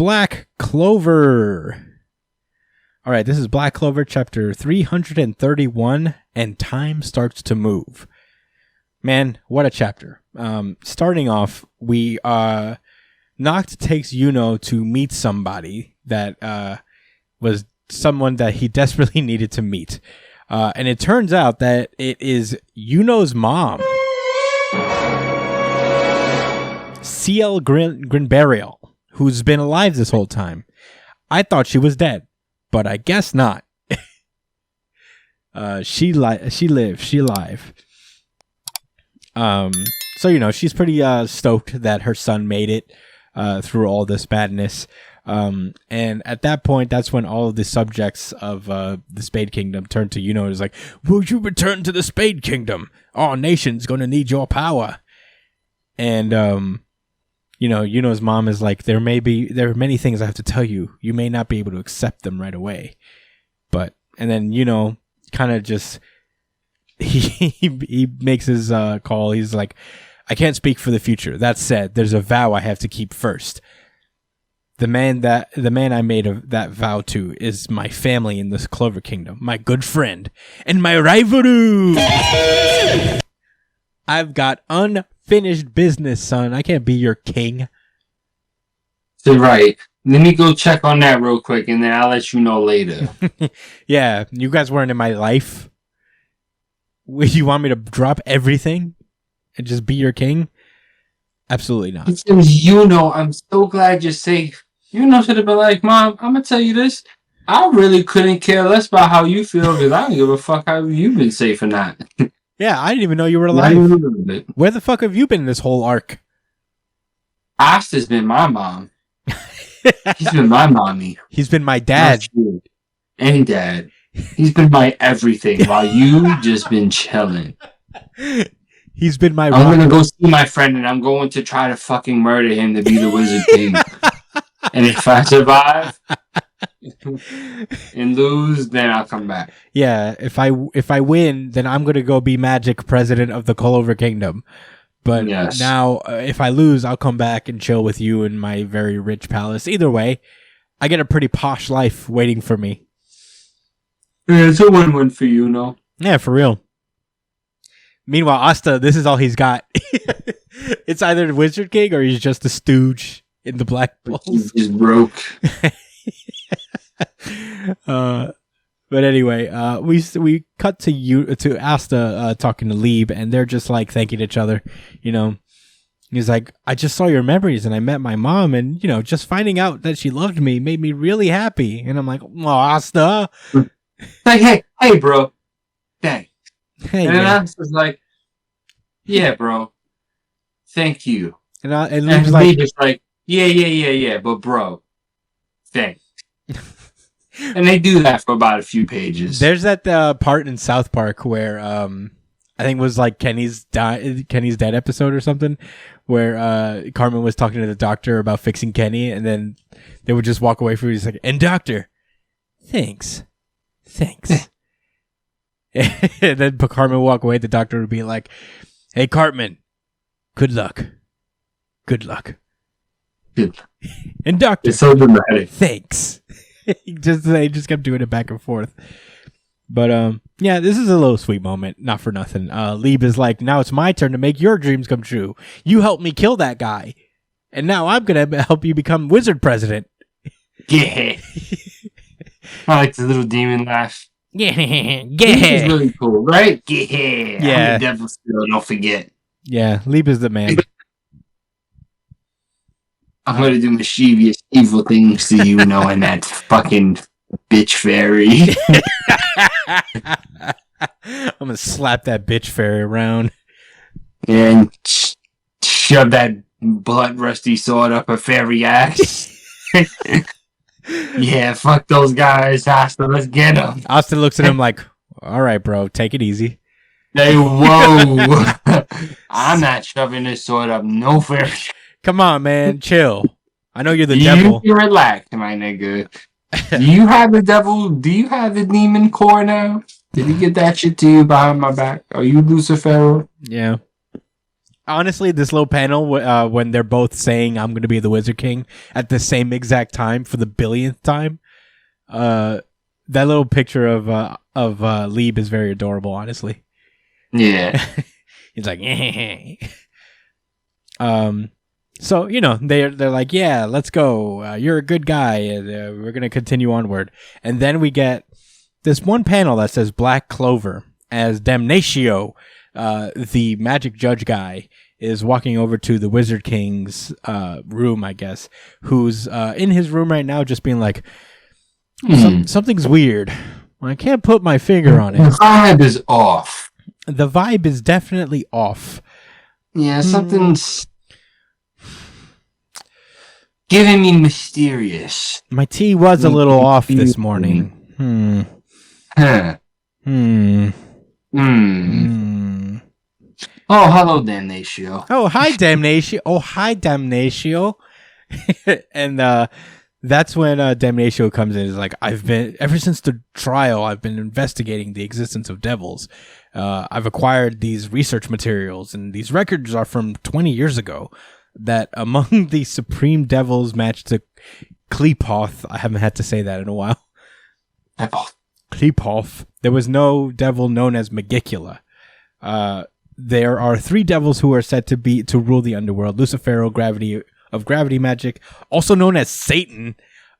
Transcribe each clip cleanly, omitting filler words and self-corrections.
Black Clover. All right, this is Black Clover chapter 331, and time starts to move. Man, what a chapter. Starting off, Noct takes Yuno to meet somebody that was someone that he desperately needed to meet. And it turns out that it is Yuno's mom. CL Grinburial, who's been alive this whole time. I thought she was dead, but I guess not. She lives. She alive. So, she's pretty stoked that her son made it through all this badness. And at that point, that's when all of the subjects of the Spade Kingdom turn to Yuno. It's like, will you return to the Spade Kingdom? Our nation's going to need your power. And, Yuno's mom is like, there are many things I have to tell you. You may not be able to accept them right away. And then, kind of just, he makes his call. He's like, I can't speak for the future. That said, there's a vow I have to keep first. The man I made that vow to is my family in this Clover Kingdom, my good friend, and my rival. I've got unfinished business, son. I can't be your king. So, right. Let me go check on that real quick, and then I'll let you know later. Yeah, you guys weren't in my life. You want me to drop everything and just be your king? Absolutely not. I'm so glad you're safe. Should have been like, Mom, I'm going to tell you this. I really couldn't care less about how you feel because I don't give a fuck how you've been safe or not. Yeah, I didn't even know you were alive. Where the fuck have you been in this whole arc? Asta's been my mom. He's been my mommy. He's been my dad. And dad. He's been my everything while you just been chilling. He's been my I'm going to go see my friend and I'm going to try to fucking murder him to be the Wizard King. And if I survive and lose, then I'll come back. Yeah, if I win, then I'm gonna go be Magic President of the Clover Kingdom. But now, if I lose, I'll come back and chill with you in my very rich palace. Either way, I get a pretty posh life waiting for me. Yeah, it's a win-win for you, no? Yeah, for real. Meanwhile, Asta, this is all he's got. It's either the Wizard King or he's just a stooge in the Black Bulls. He's broke. But anyway, we cut to Asta talking to Lieb, and they're just like thanking each other. He's like, I just saw your memories, and I met my mom, and just finding out that she loved me made me really happy. And I'm like, oh, Asta. Hey, bro. Thanks. Hey, and then Asta's like, yeah, bro. Thank you. And Lieb's like, yeah, but bro, thanks. And they do that for about a few pages. There's that part in South Park where I think it was like Kenny's Dead episode or something, where Carmen was talking to the doctor about fixing Kenny, and then they would just walk away from it. He's like, and doctor, thanks. And then Carmen would walk away. The doctor would be like, hey, Cartman, good luck. And doctor, it's so dramatic. Thanks. They just kept doing it back and forth. But yeah, this is a little sweet moment. Not for nothing. Lieb is like, now it's my turn to make your dreams come true. You helped me kill that guy, and now I'm gonna help you become Wizard President. Yeah. I like the little demon laugh. Yeah. He's really cool, right? Yeah. I'm the devil still, don't forget. Yeah, Lieb is the man. I'm going to do mischievous, evil things to you, knowing that fucking bitch fairy. I'm going to slap that bitch fairy around. And shove that blood-rusty sword up her fairy ass. Yeah, fuck those guys, Asta. Let's get them. Asta looks at him like, all right, bro, take it easy. Hey, whoa. I'm not shoving this sword up no fairy. Come on, man. Chill. I know you're the devil. You relax, my nigga. Do you have the devil? Do you have the demon core now? Did he get that shit to you behind my back? Are you Lucifer? Yeah. Honestly, this little panel when they're both saying I'm going to be the Wizard King at the same exact time for the billionth time, that little picture of Lieb is very adorable, honestly. Yeah. He's like, so they're like, yeah, let's go. You're a good guy, and we're gonna continue onward. And then we get this one panel that says Black Clover as Damnatio, the magic judge guy, is walking over to the Wizard King's room, I guess, who's in his room right now, just being like, something's weird. I can't put my finger on it. The vibe is off. The vibe is definitely off. Yeah, something's giving me mysterious. My tea was a little off this morning. Huh. Oh, hello, Damnatio. Oh, hi, Damnatio. And that's when Damnatio comes in. Is like, ever since the trial, I've been investigating the existence of devils. I've acquired these research materials, and these records are from 20 years ago. That among the supreme devils matched to Kleepoth, I haven't had to say that in a while. Kleepoth, there was no devil known as Magicula. There are 3 devils who are said to rule the underworld: Lucifero, gravity magic, also known as Satan.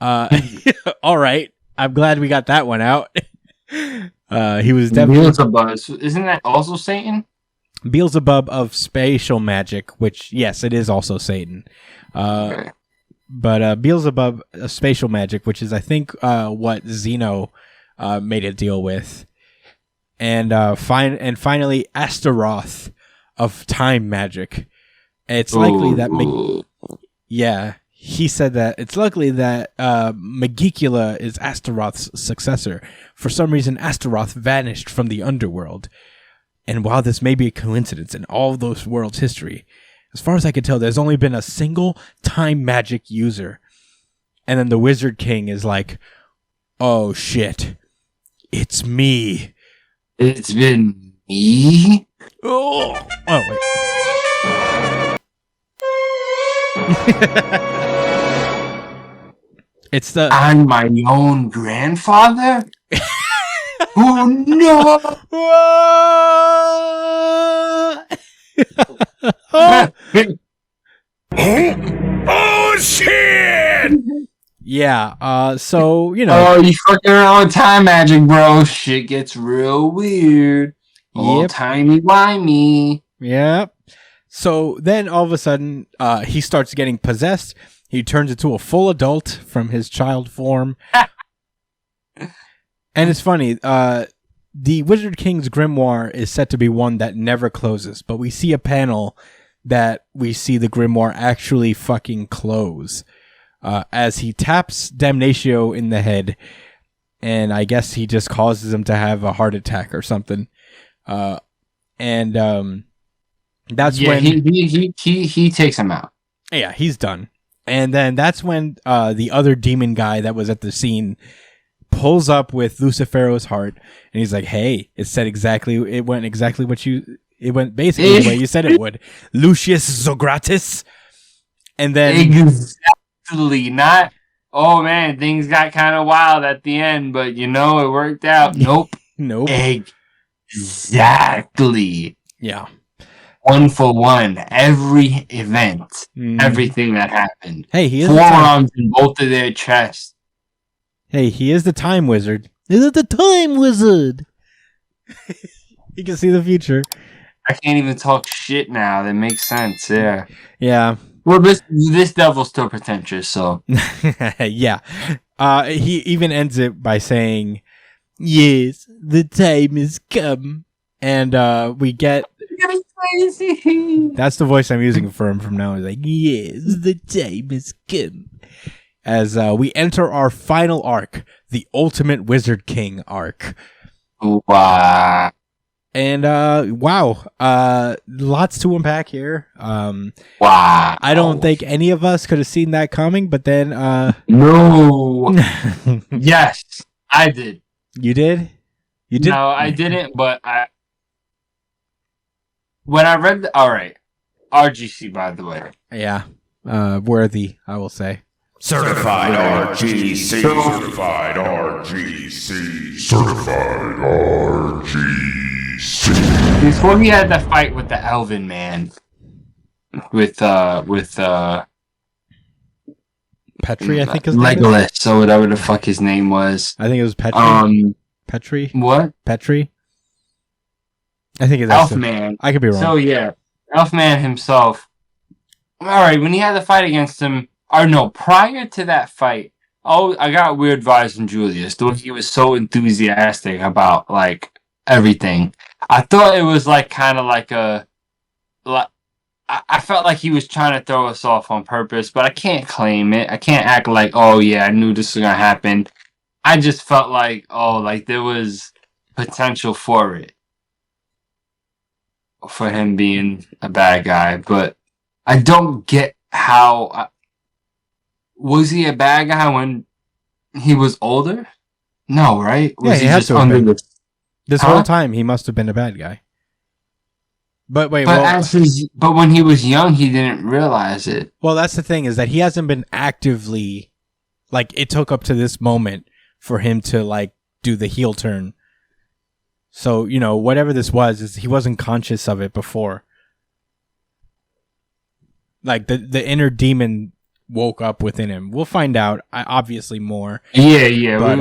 All right, I'm glad we got that one out. He was definitely Beelzebub. Isn't that also Satan? Beelzebub of spatial magic, which yes, it is also Satan. Okay. But Beelzebub of spatial magic, which is I think what Zeno made a deal with, and finally Astaroth of time magic. It's likely that he said that it's likely that Magicula is Astaroth's successor. For some reason, Astaroth vanished from the underworld. And while this may be a coincidence in all of those worlds' history, as far as I can tell, there's only been a single time magic user. And then the Wizard King is like, oh shit, it's me. It's been me? Oh wait. I'm my own grandfather? Oh no! Oh shit! Yeah, so, Oh, you fucking around with time magic, bro. Shit gets real weird. Old timey-wimey. Yep. So then all of a sudden, he starts getting possessed. He turns into a full adult from his child form. And it's funny, the Wizard King's grimoire is said to be one that never closes, but we see a panel that we see the grimoire actually fucking close. As he taps Damnatio in the head, and I guess he just causes him to have a heart attack or something. That's when he takes him out. Yeah, he's done. And then that's when the other demon guy that was at the scene pulls up with Lucifero's heart, and he's like, "Hey, it went basically the way you said it would, Lucius Zogratis." And then exactly, not, oh man, things got kind of wild at the end, but it worked out. Nope. Exactly. Yeah. 1 for 1. Every event, everything that happened. Hey, he is forearms in both of their chests. Hey, he is the time wizard. Is it the time wizard? He can see the future. I can't even talk shit now. That makes sense. Yeah. Yeah. Well, this devil's still pretentious, so. Yeah. He even ends it by saying, "Yes, the time has come." And we get... That's the voice I'm using for him from now. He's like, "Yes, the time has come." As we enter our final arc, the Ultimate Wizard King arc. Wow. And wow, lots to unpack here. Wow. I don't think any of us could have seen that coming, but then no. Yes, I did. You did? You did? No, I didn't, but when I read all right. RGC, by the way. Yeah. Worthy, I will say. Certified RGC. Certified RGC. Certified RGC. Before he had the fight with the Elven man. With Petri, I think his name is. Legolas, or whatever the fuck his name was. I think it was Petri. Petri? What? Petri? I think it's Elfman. I could be wrong. So yeah, Elfman himself. Alright, when he had the fight against him, or no, prior to that fight, I got weird vibes from Julius. The way he was so enthusiastic about like everything. I thought it was like kind of like I felt like he was trying to throw us off on purpose, but I can't claim it. I can't act like, oh yeah, I knew this was gonna happen. I just felt like, like there was potential for it. For him being a bad guy, but I don't get how... was he a bad guy when he was older? No, right? Was he had to have been. This whole time, he must have been a bad guy. But wait, but when he was young, he didn't realize it. Well, that's the thing, is that he hasn't been actively... Like, it took up to this moment for him to, like, do the heel turn. So, you know, whatever this was, is he wasn't conscious of it before. Like, the inner demon woke up within him. We'll find out, obviously, more. Yeah. But,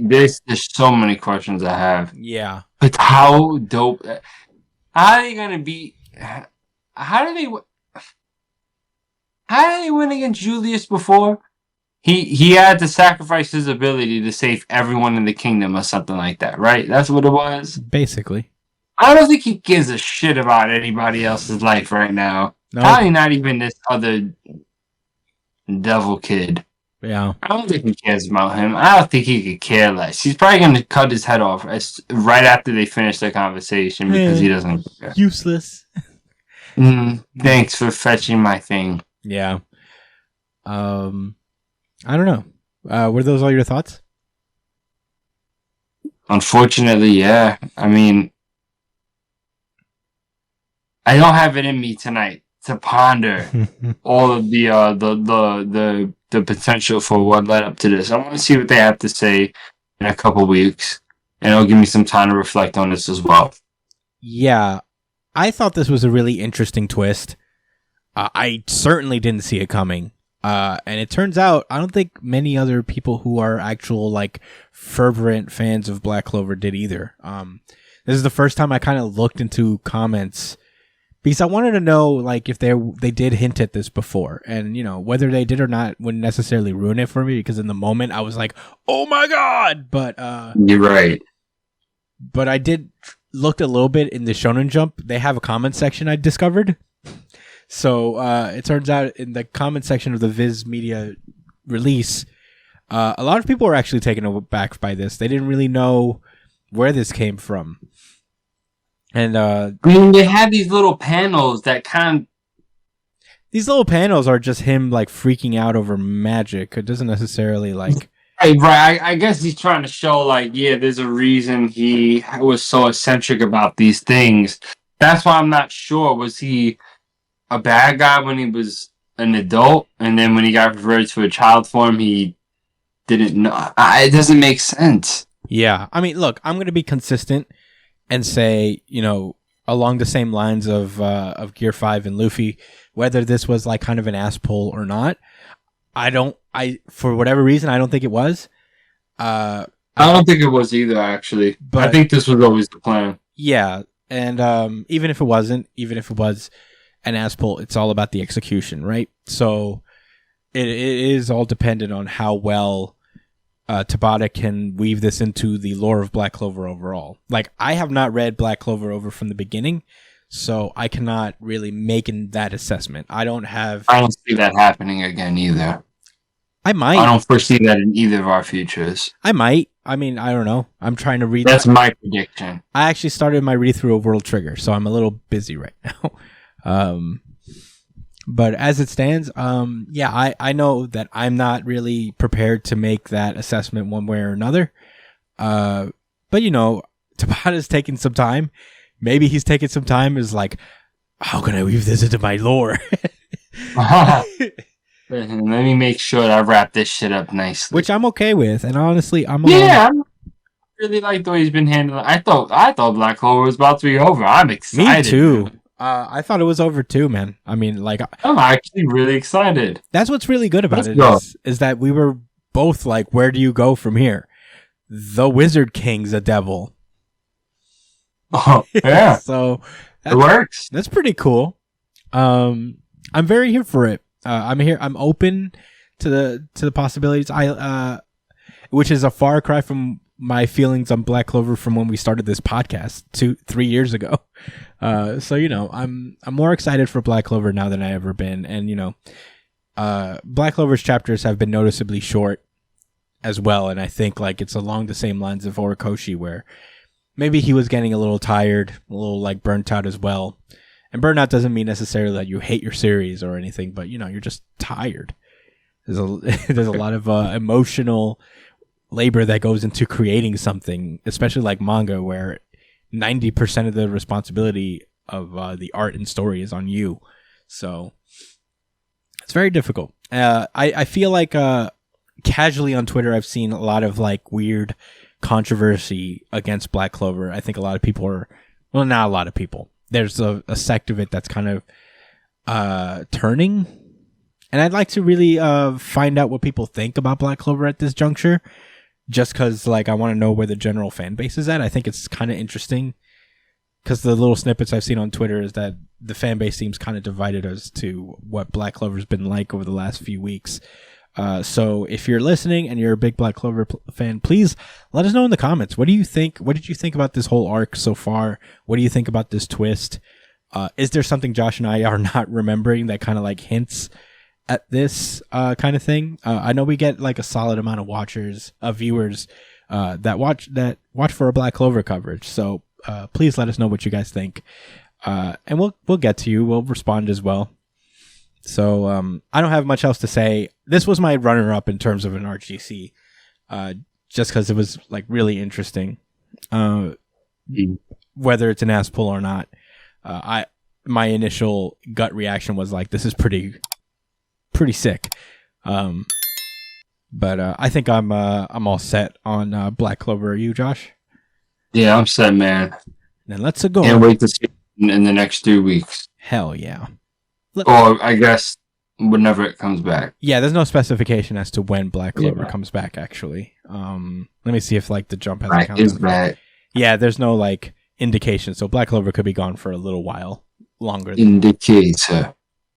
there's so many questions I have. Yeah. But how dope... How are they going to be... How did they win against Julius before? He had to sacrifice his ability to save everyone in the kingdom or something like that, right? That's what it was? Basically. I don't think he gives a shit about anybody else's life right now. No. Probably not even this other devil kid. Yeah. I don't think he cares about him. I don't think he could care less. He's probably going to cut his head off right after they finish their conversation because he doesn't care. Useless. Thanks for fetching my thing. Yeah. I don't know. Were those all your thoughts? Unfortunately, yeah. I mean, I don't have it in me tonight to ponder all of the potential for what led up to this. I want to see what they have to say in a couple weeks, and it'll give me some time to reflect on this as well. Yeah, I thought this was a really interesting twist. I certainly didn't see it coming. And it turns out, I don't think many other people who are actual, like, fervent fans of Black Clover did either. This is the first time I kind of looked into comments because I wanted to know, like, if they did hint at this before, and, you know, whether they did or not wouldn't necessarily ruin it for me, because in the moment I was like, oh my god! But, you're right. But I did looked a little bit in the Shonen Jump. They have a comment section I discovered. So it turns out in the comment section of the Viz Media release, a lot of people were actually taken aback by this. They didn't really know where this came from. And I mean, they have these little panels that kind of... These little panels are just him, like, freaking out over magic. It doesn't necessarily, like... Right. I guess he's trying to show, like, yeah, there's a reason he was so eccentric about these things. That's why I'm not sure. Was he a bad guy when he was an adult, and then when he got converted to a child form, he didn't know? It doesn't make sense. Yeah. I mean, look, I'm going to be consistent and say, you know, along the same lines of Gear 5 and Luffy, whether this was, like, kind of an ass pull or not, for whatever reason, I don't think it was. I don't think it was either, actually. But I think this was always the plan. Yeah. And even if it was an ass pull, it's all about the execution, right? So it is all dependent on how well Tabata can weave this into the lore of Black Clover overall. Like, I have not read Black Clover over from the beginning, so I cannot really make that assessment. I don't see that happening again either. I might. I don't foresee that in either of our futures. I might. I mean, I don't know. I'm trying to read. That's my prediction. I actually started my read through of World Trigger, so I'm a little busy right now. But as it stands, yeah, I know that I'm not really prepared to make that assessment one way or another. But, you know, Tabata's taking some time. Maybe he's taking some time as, like, how can I weave this into my lore? Let me make sure that I wrap this shit up nicely. Which I'm okay with, and honestly, I really like the way he's been handling. I thought Black Clover was about to be over. I'm excited. Me too. I thought it was over too, man. I mean, like, I'm actually really excited. That's what's really good about is that we were both like, where do you go from here? The Wizard King's a devil. Oh, yeah. So it works. That's pretty cool. I'm very here for it. I'm open to the possibilities. Which is a far cry from my feelings on Black Clover from when we started this podcast 3 years ago. So I'm more excited for Black Clover now than I ever been, and Black Clover's chapters have been noticeably short as well, and I think like it's along the same lines of Horikoshi, where maybe he was getting a little tired, a little like burnt out as well. And burnout doesn't mean necessarily that you hate your series or anything, but you're just tired. There's a lot of emotional labor that goes into creating something, especially like manga, where 90% of the responsibility of the art and story is on you. So it's very difficult. I feel like casually on Twitter, I've seen a lot of like weird controversy against Black Clover. I think a lot of people not a lot of people. There's a sect of it that's kind of turning. And I'd like to really find out what people think about Black Clover at this juncture. Just because, like, I want to know where the general fan base is at. I think it's kind of interesting. Because the little snippets I've seen on Twitter is that the fan base seems kind of divided as to what Black Clover's been like over the last few weeks. So if you're listening and you're a big Black Clover fan, please let us know in the comments. What do you think? What did you think about this whole arc so far? What do you think about this twist? Is there something Josh and I are not remembering that kind of like hints at this kind of thing? I know we get like a solid amount of viewers that watch for a Black Clover coverage. So please let us know what you guys think, and we'll get to you. We'll respond as well. So I don't have much else to say. This was my runner-up in terms of an RGC, just because it was like really interesting. Whether it's an ass pull or not, my initial gut reaction was like, this is pretty sick. But I think I'm all set on Black Clover. Are you, Josh? Yeah, I'm set, man. Then let's go. Can't wait to see it in the next 2 weeks. Hell yeah. Or I guess whenever it comes back. Yeah, there's no specification as to when Black Clover comes back, actually. Let me see if like the jump has Black is back. Yeah, there's no like indication. So Black Clover could be gone for a little while longer. Indicator.